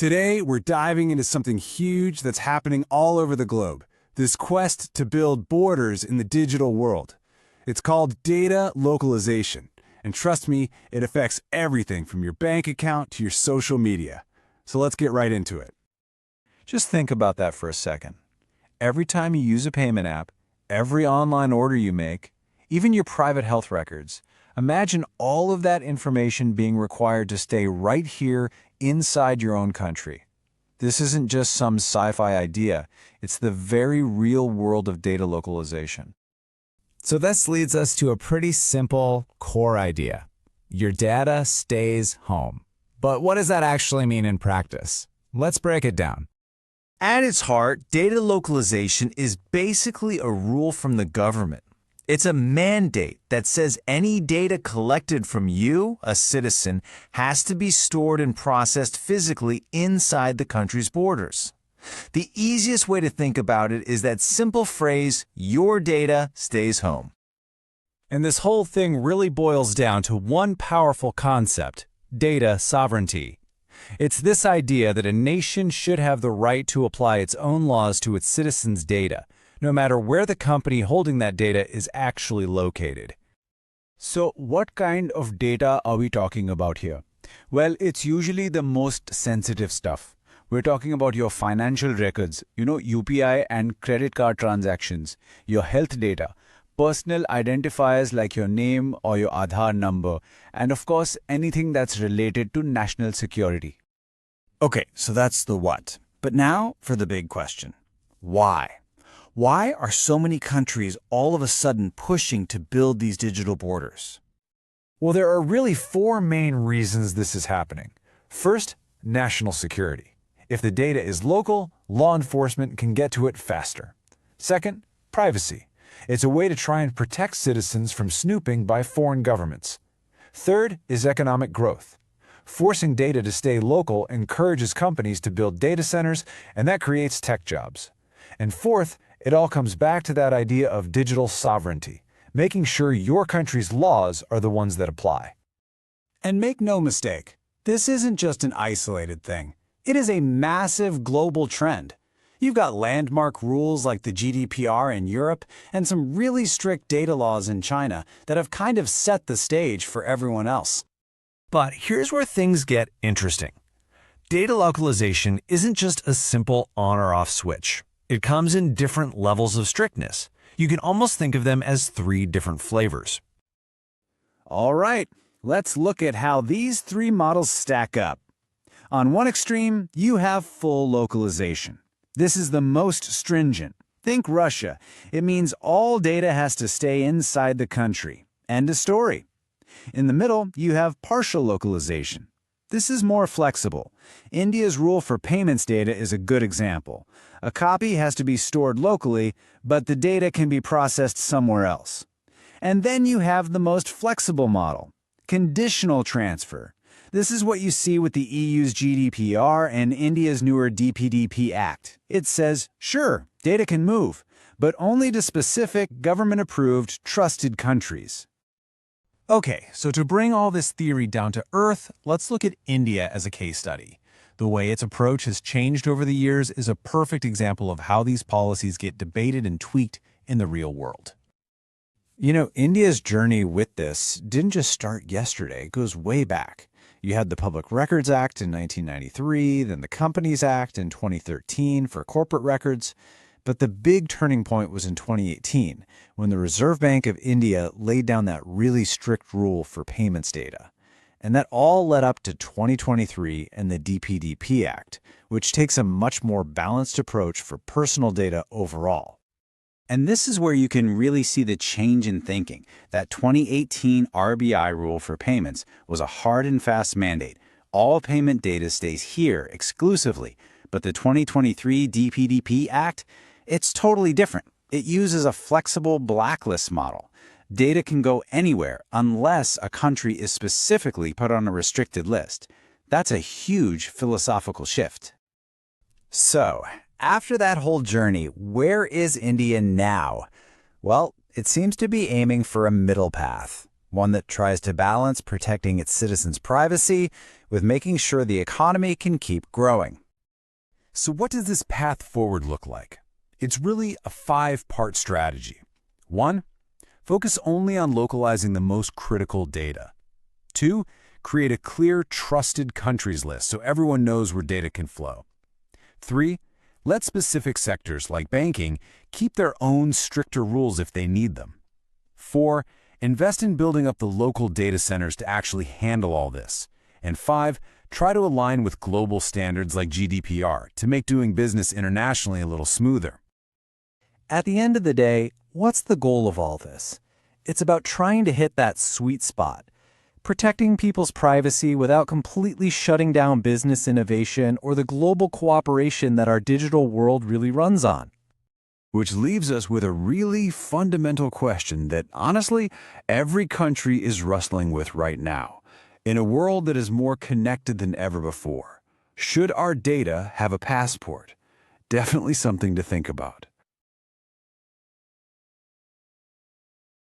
Today, we're diving into something huge that's happening all over the globe, this quest to build borders in the digital world. It's called data localization, and trust me, it affects everything from your bank account to your social media. So let's get right into it. Just think about that for a second. Every time you use a payment app, every online order you make, even your private health records, imagine all of that information being required to stay right here inside your own country. This isn't just some sci-fi idea, it's the very real world of data localization. So this leads us to a pretty simple core idea. Your data stays home. But what does that actually mean in practice? Let's break it down. At its heart, data localization is basically a rule from the government. It's a mandate that says any data collected from you, a citizen, has to be stored and processed physically inside the country's borders. The easiest way to think about it is that simple phrase, your data stays home. And this whole thing really boils down to one powerful concept: data sovereignty. It's this idea that a nation should have the right to apply its own laws to its citizens' data, no matter where the company holding that data is actually located. So what kind of data are we talking about here? Well, it's usually the most sensitive stuff. We're talking about your financial records, UPI and credit card transactions, your health data, personal identifiers like your name or your Aadhaar number, and of course, anything that's related to national security. Okay, so that's the what. But now for the big question. Why? Why are so many countries all of a sudden pushing to build these digital borders? Well, there are really four main reasons this is happening. First, national security. If the data is local, law enforcement can get to it faster. Second, privacy. It's a way to try and protect citizens from snooping by foreign governments. Third is economic growth. Forcing data to stay local encourages companies to build data centers, and that creates tech jobs. And fourth, it all comes back to that idea of digital sovereignty, making sure your country's laws are the ones that apply. And make no mistake, this isn't just an isolated thing. It is a massive global trend. You've got landmark rules like the GDPR in Europe and some really strict data laws in China that have kind of set the stage for everyone else. But here's where things get interesting. Data localization isn't just a simple on or off switch. It comes in different levels of strictness. You can almost think of them as three different flavors. All right, let's look at how these three models stack up. On one extreme, you have full localization. This is the most stringent. Think Russia. It means all data has to stay inside the country. End of story. In the middle, you have partial localization. This is more flexible. India's rule for payments data is a good example. A copy has to be stored locally, but the data can be processed somewhere else. And then you have the most flexible model, conditional transfer. This is what you see with the EU's GDPR and India's newer DPDP Act. It says, sure, data can move, but only to specific government-approved, trusted countries. Okay, so to bring all this theory down to earth, let's look at India as a case study. The way its approach has changed over the years is a perfect example of how these policies get debated and tweaked in the real world. India's journey with this didn't just start yesterday. It goes way back. You had the Public Records Act in 1993, then the Companies Act in 2013 for corporate records. But the big turning point was in 2018, when the Reserve Bank of India laid down that really strict rule for payments data. And that all led up to 2023 and the DPDP Act, which takes a much more balanced approach for personal data overall. And this is where you can really see the change in thinking. That 2018 RBI rule for payments was a hard and fast mandate. All payment data stays here exclusively. But the 2023 DPDP Act, it's totally different. It uses a flexible blacklist model. Data can go anywhere unless a country is specifically put on a restricted list. That's a huge philosophical shift. So, after that whole journey, where is India now? Well, it seems to be aiming for a middle path, one that tries to balance protecting its citizens' privacy with making sure the economy can keep growing. So what does this path forward look like? It's really a 5-part strategy. 1. Focus only on localizing the most critical data. 2. Create a clear, trusted countries list so everyone knows where data can flow. 3. Let specific sectors, like banking, keep their own stricter rules if they need them. 4. Invest in building up the local data centers to actually handle all this. And 5. Try to align with global standards like GDPR to make doing business internationally a little smoother. At the end of the day, what's the goal of all this? It's about trying to hit that sweet spot, protecting people's privacy without completely shutting down business innovation or the global cooperation that our digital world really runs on. Which leaves us with a really fundamental question that, honestly, every country is wrestling with right now. In a world that is more connected than ever before, should our data have a passport? Definitely something to think about.